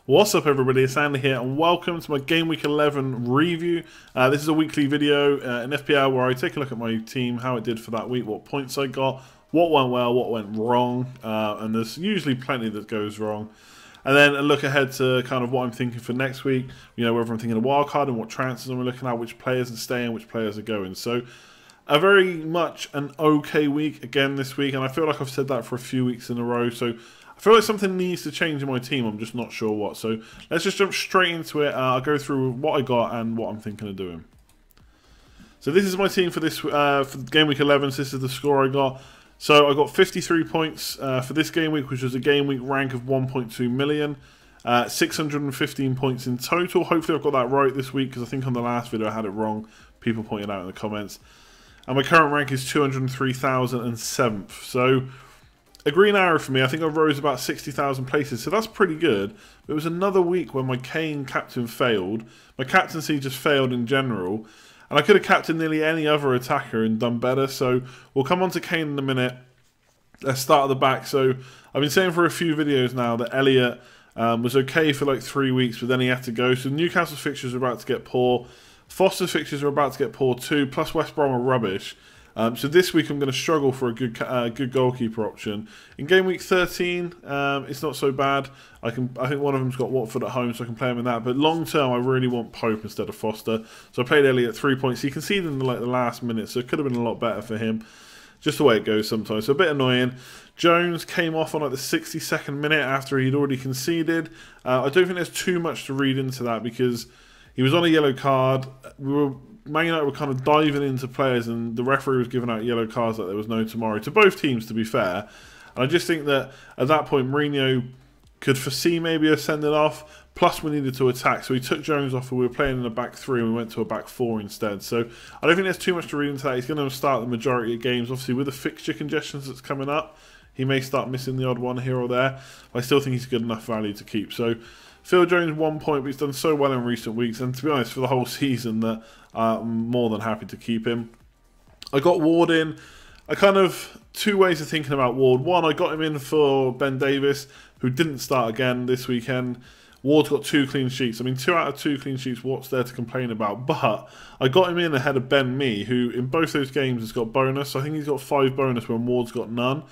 What's up everybody, it's Andy here and welcome to my Game Week 11 review. This is a weekly video in FPL where I take a look at my team, how it did for that week, what points I got, what went well, what went wrong, and there's usually plenty that goes wrong. And then a look ahead to kind of what I'm thinking for next week, you know, whether I'm thinking a wild card and what transfers I'm looking at, which players are staying, which players are going. So a very much an okay week again this week, and I feel like I've said that for a few weeks in a row, so I feel like something needs to change in my team. I'm just not sure what. So let's just jump straight into it. I'll go through what I got and what I'm thinking of doing. So this is my team for this for Game Week 11. So this is the score I got. So I got 53 points for this game week, which was a game week rank of 1.2 million. 615 points in total. Hopefully I've got that right this week, because I think on the last video I had it wrong. People pointed out in the comments. And my current rank is 203,007th. So a green arrow for me. I think I rose about 60,000 places, so that's pretty good. But it was another week when my Kane captain failed. My captaincy just failed in general. And I could have captained nearly any other attacker and done better. So we'll come on to Kane in a minute. Let's start at the back. So I've been saying for a few videos now that Elliott was okay for like 3 weeks, but then he had to go. So Newcastle's fixtures are about to get poor. Foster's fixtures are about to get poor too, plus West Brom are rubbish. So this week I'm going to struggle for a good goalkeeper option. In game week 13, it's not so bad. I think one of them's got Watford at home, so I can play him in that. But long term, I really want Pope instead of Foster. So I played Elliott at 3 points. He conceded in the last minute, so it could have been a lot better for him. Just the way it goes sometimes. So a bit annoying. Jones came off on like the 62nd minute after he'd already conceded. I don't think there's too much to read into that, because he was on a yellow card. Man United were kind of diving into players, and the referee was giving out yellow cards like there was no tomorrow to both teams, to be fair. And I just think that at that point Mourinho could foresee maybe a sending off, plus we needed to attack, so he took Jones off and we were playing in a back three and we went to a back four instead. So I don't think there's too much to read into that. He's going to start the majority of games. Obviously with the fixture congestions that's coming up, he may start missing the odd one here or there. I still think he's good enough value to keep. So Phil Jones 1 point, but he's done so well in recent weeks, and to be honest, for the whole season, that I'm more than happy to keep him. I got Ward in. I kind of, two ways of thinking about Ward. One, I got him in for Ben Davis, who didn't start again this weekend. Ward's got 2 clean sheets. I mean, 2 out of 2 clean sheets, what's there to complain about? But I got him in ahead of Ben Mee, who in both those games has got bonus. I think he's got 5 bonus when Ward's got none.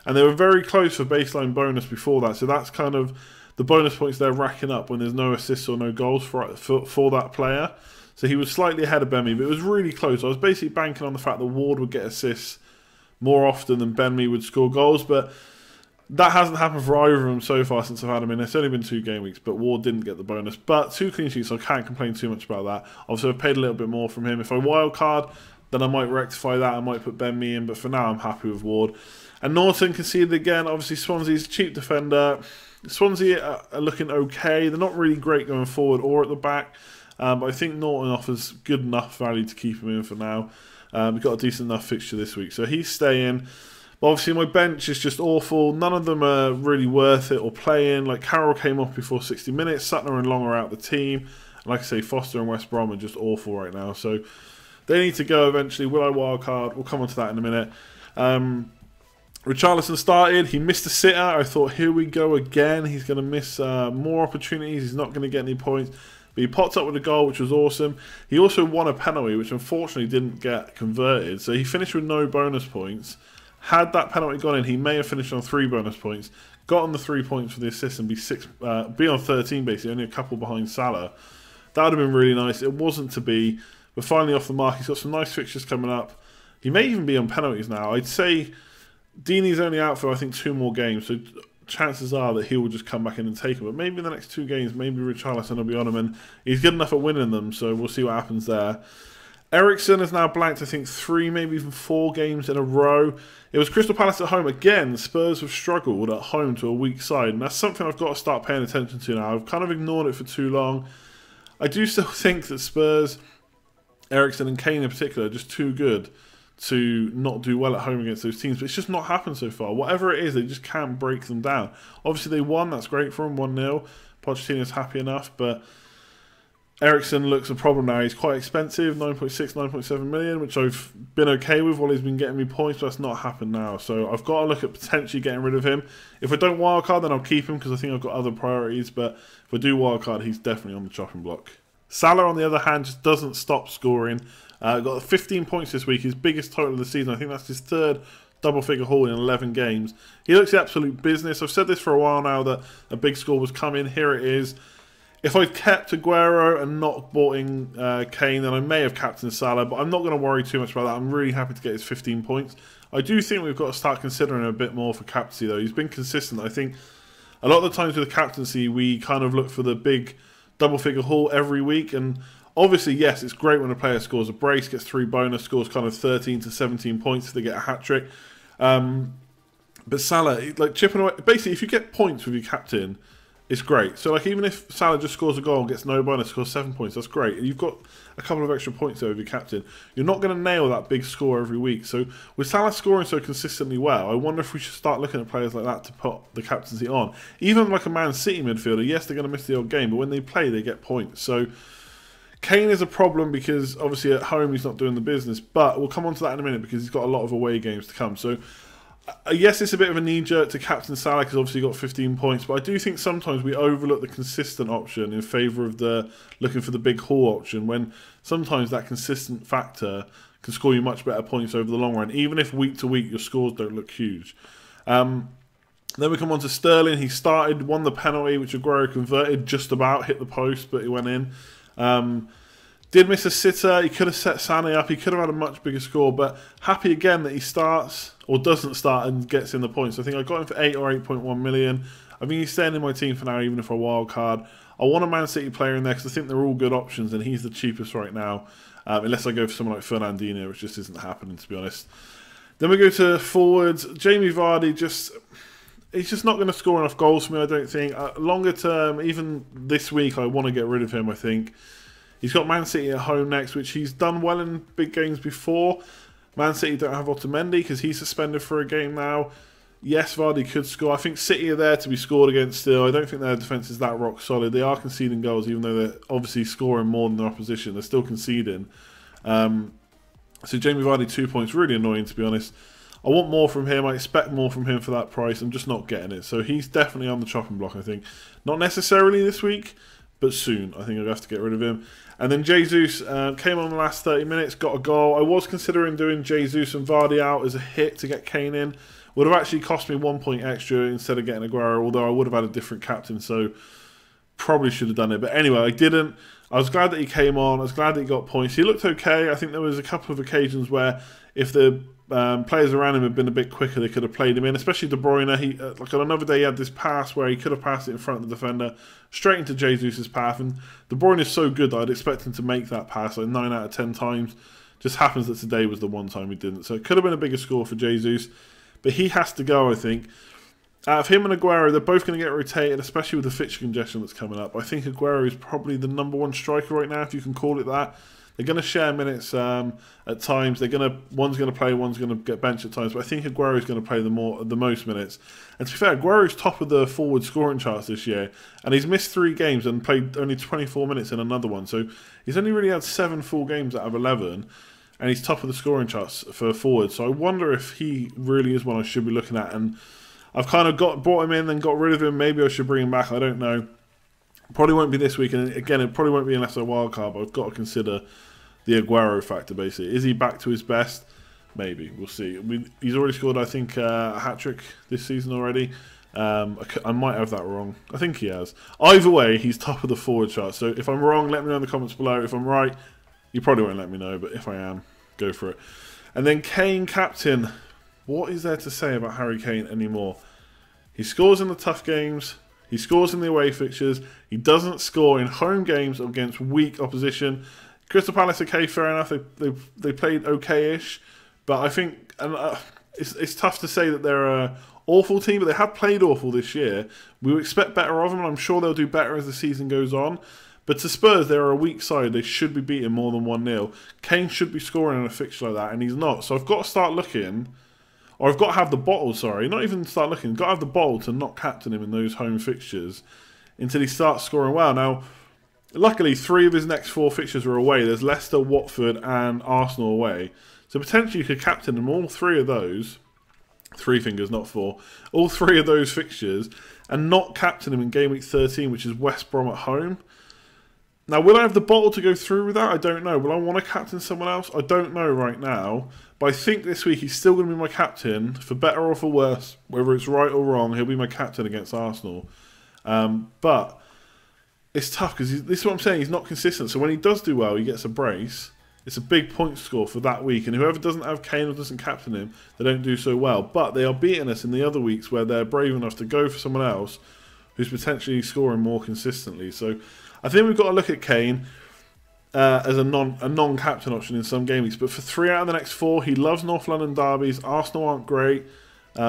And they were very close for baseline bonus before that, so that's kind of the bonus points they're racking up when there's no assists or no goals for that player. So he was slightly ahead of Ben Mee, but it was really close. I was basically banking on the fact that Ward would get assists more often than Ben Mee would score goals, but that hasn't happened for either of them so far since I've had him in. It's only been 2 game weeks, but Ward didn't get the bonus. But 2 clean sheets, so I can't complain too much about that. Obviously, I've paid a little bit more from him. If I wildcard, then I might rectify that. I might put Ben Mee in, but for now, I'm happy with Ward. And Norton conceded again. Obviously, Swansea's a cheap defender. Swansea are looking okay. They're not really great going forward or at the back. But I think Norton offers good enough value to keep him in for now. We've got a decent enough fixture this week, so he's staying. But obviously, my bench is just awful. None of them are really worth it or playing. Like, Carroll came off before 60 minutes. Sutton and Long are out the team. And like I say, Foster and West Brom are just awful right now. So they need to go eventually. Will I wildcard? We'll come on to that in a minute. Richarlison started. He missed a sitter. I thought, here we go again. He's going to miss more opportunities. He's not going to get any points. But he popped up with a goal, which was awesome. He also won a penalty, which unfortunately didn't get converted. So he finished with no bonus points. Had that penalty gone in, he may have finished on 3 bonus points. Got on the 3 points for the assist and be on 13 basically, only a couple behind Salah. That would have been really nice. It wasn't to be. We're finally off the mark. He's got some nice fixtures coming up. He may even be on penalties now. I'd say Deeney's only out for, I think, 2 more games, so chances are that he will just come back in and take him. But maybe in the next 2 games, maybe Richarlison will be on him, and he's good enough at winning them, so we'll see what happens there. Ericsson has now blanked, I think, 3, maybe even 4 games in a row. It was Crystal Palace at home. Again, Spurs have struggled at home to a weak side, and that's something I've got to start paying attention to now. I've kind of ignored it for too long. I do still think that Spurs, Ericsson and Kane in particular, are just too good to not do well at home against those teams, but it's just not happened so far. Whatever it is, they just can't break them down. Obviously, they won. That's great for them, 1-0. Pochettino's happy enough, but Eriksen looks a problem now. He's quite expensive, 9.6, 9.7 million, which I've been okay with while he's been getting me points, but that's not happened now. So I've got to look at potentially getting rid of him. If I don't wildcard, then I'll keep him because I think I've got other priorities. But if I do wildcard, he's definitely on the chopping block. Salah, on the other hand, just doesn't stop scoring. Got 15 points this week, his biggest total of the season. I think that's his third double-figure haul in 11 games. He looks the absolute business. I've said this for a while now that a big score was coming. Here it is. If I'd kept Aguero and not bought in Kane, then I may have captained Salah, but I'm not going to worry too much about that. I'm really happy to get his 15 points. I do think we've got to start considering him a bit more for captaincy, though. He's been consistent. I think a lot of the times with the captaincy, we kind of look for the big double-figure haul every week, and obviously, yes, it's great when a player scores a brace, gets 3 bonus, scores kind of 13 to 17 points if they get a hat-trick. But Salah, like chipping away, basically, if you get points with your captain, it's great. So, like, even if Salah just scores a goal and gets no bonus, scores 7 points, that's great. And you've got a couple of extra points there with your captain. You're not going to nail that big score every week. So, with Salah scoring so consistently well, I wonder if we should start looking at players like that to put the captaincy on. Even like a Man City midfielder, yes, they're going to miss the odd game, but when they play, they get points. So, Kane is a problem because, obviously, at home, he's not doing the business. But we'll come on to that in a minute because he's got a lot of away games to come. So, yes, it's a bit of a knee-jerk to captain Salah because obviously he got 15 points, but I do think sometimes we overlook the consistent option in favour of the looking for the big haul option, when sometimes that consistent factor can score you much better points over the long run, even if week to week your scores don't look huge. Then we come on to Sterling. He started, won the penalty, which Aguero converted, just about, hit the post, but he went in. Did miss a sitter. He could have set Sané up. He could have had a much bigger score, but happy again that he starts or doesn't start and gets in the points. I think I got him for 8 or 8.1 million. I think he's staying in my team for now, even if I wild card. I want a Man City player in there because I think they're all good options, and he's the cheapest right now, unless I go for someone like Fernandinho, which just isn't happening, to be honest. Then we go to forwards. Jamie Vardy, he's just not going to score enough goals for me, I don't think. Longer term, even this week, I want to get rid of him, I think. He's got Man City at home next, which he's done well in big games before. Man City don't have Otamendi because he's suspended for a game now. Yes, Vardy could score. I think City are there to be scored against still. I don't think their defence is that rock solid. They are conceding goals, even though they're obviously scoring more than their opposition. They're still conceding. So Jamie Vardy, 2 points. Really annoying, to be honest. I want more from him. I expect more from him for that price. I'm just not getting it. So he's definitely on the chopping block, I think. Not necessarily this week, but soon. I think I'll have to get rid of him. And then Jesus came on the last 30 minutes, got a goal. I was considering doing Jesus and Vardy out as a hit to get Kane in. Would have actually cost me 1 point extra instead of getting Aguero, although I would have had a different captain, so probably should have done it. But anyway, I didn't. I was glad that he came on. I was glad that he got points. He looked okay. I think there was a couple of occasions where if the players around him had been a bit quicker, they could have played him in, especially De Bruyne. Like on another day, he had this pass where he could have passed it in front of the defender, straight into Jesus' path. And De Bruyne is so good that I'd expect him to make that pass like 9 out of 10 times. Just happens that today was the one time he didn't. So it could have been a bigger score for Jesus. But he has to go, I think. Out of him and Aguero, they're both going to get rotated, especially with the fixture congestion that's coming up. I think Aguero is probably the #1 striker right now, if you can call it that. They're going to share minutes at times. One's going to play, one's going to get benched at times. But I think Aguero is going to play the most minutes. And to be fair, Aguero's top of the forward scoring charts this year, and he's missed 3 games and played only 24 minutes in another one. So he's only really had 7 full games out of 11, and he's top of the scoring charts for forward. So I wonder if he really is one I should be looking at. And I've kind of brought him in, then got rid of him. Maybe I should bring him back. I don't know. Probably won't be this week, and again, it probably won't be unless I wildcard. But I've got to consider the Aguero factor, basically. Is he back to his best? Maybe. We'll see. He's already scored, I think, a hat-trick this season already. I might have that wrong. I think he has. Either way, he's top of the forward chart. So if I'm wrong, let me know in the comments below. If I'm right, you probably won't let me know. But if I am, go for it. And then Kane, captain. What is there to say about Harry Kane anymore? He scores in the tough games. He scores in the away fixtures. He doesn't score in home games against weak opposition. Crystal Palace, okay, fair enough. They played okay-ish, but I think it's tough to say that they're an awful team, but they have played awful this year. We expect better of them, and I'm sure they'll do better as the season goes on. But to Spurs, they're a weak side. They should be beating more than 1-0. Kane should be scoring in a fixture like that, and he's not. So I've got to start looking, or I've got to have the bottle, sorry. Not even start looking. I've got to have the bottle to not captain him in those home fixtures until he starts scoring well. Now, Luckily, 3 of his next 4 fixtures are away. There's Leicester, Watford and Arsenal away. So potentially you could captain him all 3 of those. 3 fingers, not 4. All 3 of those fixtures and not captain him in game week 13, which is West Brom at home. Now, will I have the bottle to go through with that? I don't know. Will I want to captain someone else? I don't know right now. But I think this week he's still going to be my captain, for better or for worse. Whether it's right or wrong, he'll be my captain against Arsenal. But it's tough because this is what I'm saying. He's not consistent. So when he does do well, he gets a brace. It's a big point score for that week. And whoever doesn't have Kane or doesn't captain him, they don't do so well. But they are beating us in the other weeks where they're brave enough to go for someone else who's potentially scoring more consistently. So I think we've got to look at Kane as a non-captain option in some game weeks. But for 3 out of the next 4, he loves North London derbies. Arsenal aren't great.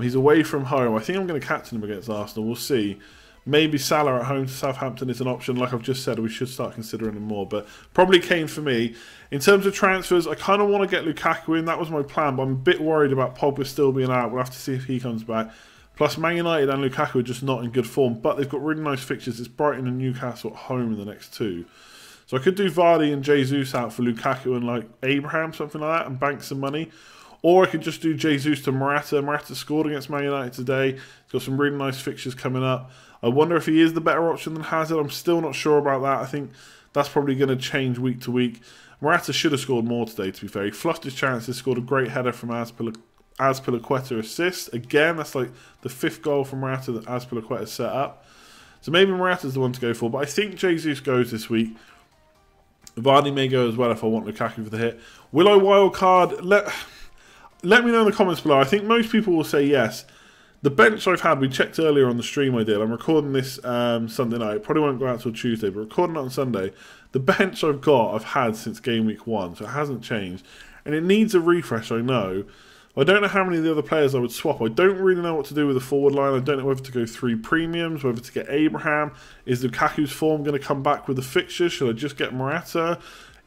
He's away from home. I think I'm going to captain him against Arsenal. We'll see. Maybe Salah at home to Southampton is an option. Like I've just said, we should start considering him more. But probably Kane for me. In terms of transfers, I kind of want to get Lukaku in. That was my plan. But I'm a bit worried about Pogba still being out. We'll have to see if he comes back. Plus, Man United and Lukaku are just not in good form. But they've got really nice fixtures. It's Brighton and Newcastle at home in the next 2. So I could do Vardy and Jesus out for Lukaku and like Abraham, something like that, and bank some money. Or I could just do Jesus to Morata. Morata scored against Man United today. He's got some really nice fixtures coming up. I wonder if he is the better option than Hazard. I'm still not sure about that. I think that's probably going to change week to week. Morata should have scored more today, to be fair. He fluffed his chances, scored a great header from Azpilicueta assist. Again, that's like the 5th goal from Morata that Azpilicueta set up. So maybe Morata's the one to go for. But I think Jesus goes this week. Vardy may go as well if I want Lukaku for the hit. Will I wildcard? Let me know in the comments below. I think most people will say yes. The bench I've had, we checked earlier on the stream I did. I'm recording this Sunday night. It probably won't go out till Tuesday, but recording it on Sunday. The bench I've had since game week 1, so it hasn't changed. And it needs a refresh, I know. I don't know how many of the other players I would swap. I don't really know what to do with the forward line. I don't know whether to go 3 premiums, whether to get Abraham. Is Lukaku's form going to come back with the fixture? Should I just get Morata?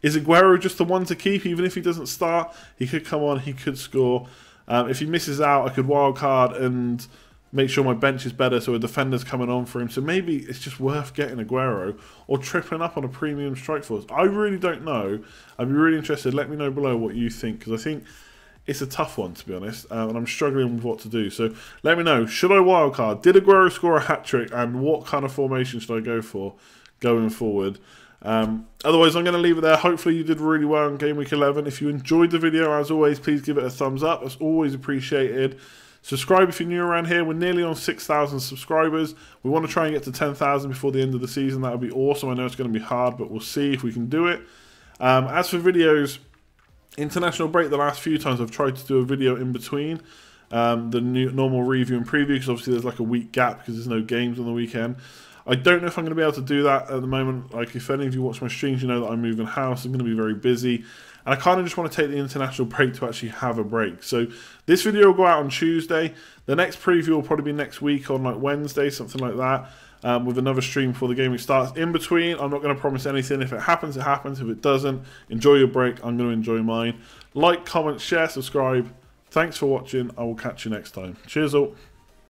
Is Aguero just the one to keep? Even if he doesn't start, he could come on, he could score. If he misses out, I could wildcard and make sure my bench is better so a defender's coming on for him. So maybe it's just worth getting Aguero or tripling up on a premium strike force. I really don't know. I'd be really interested. Let me know below what you think, because I think it's a tough one, to be honest, and I'm struggling with what to do. So let me know. Should I wildcard? Did Aguero score a hat-trick? And what kind of formation should I go for going forward? Otherwise, I'm going to leave it there. Hopefully you did really well in Game Week 11. If you enjoyed the video, as always, please give it a thumbs up. That's always appreciated. Subscribe if you're new around here. We're nearly on 6,000 subscribers. We want to try and get to 10,000 before the end of the season. That would be awesome. I know it's going to be hard, but we'll see if we can do it. As for videos, international break, the last few times I've tried to do a video in between the normal review and preview, because obviously there's like a week gap because there's no games on the weekend. I don't know if I'm going to be able to do that at the moment. Like, if any of you watch my streams, you know that I'm moving house. I'm going to be very busy. And I kind of just want to take the international break to actually have a break. So this video will go out on Tuesday. The next preview will probably be next week on like Wednesday, something like that, with another stream before the game starts. In between, I'm not going to promise anything. If it happens, it happens. If it doesn't, enjoy your break. I'm going to enjoy mine. Like, comment, share, subscribe. Thanks for watching. I will catch you next time. Cheers all.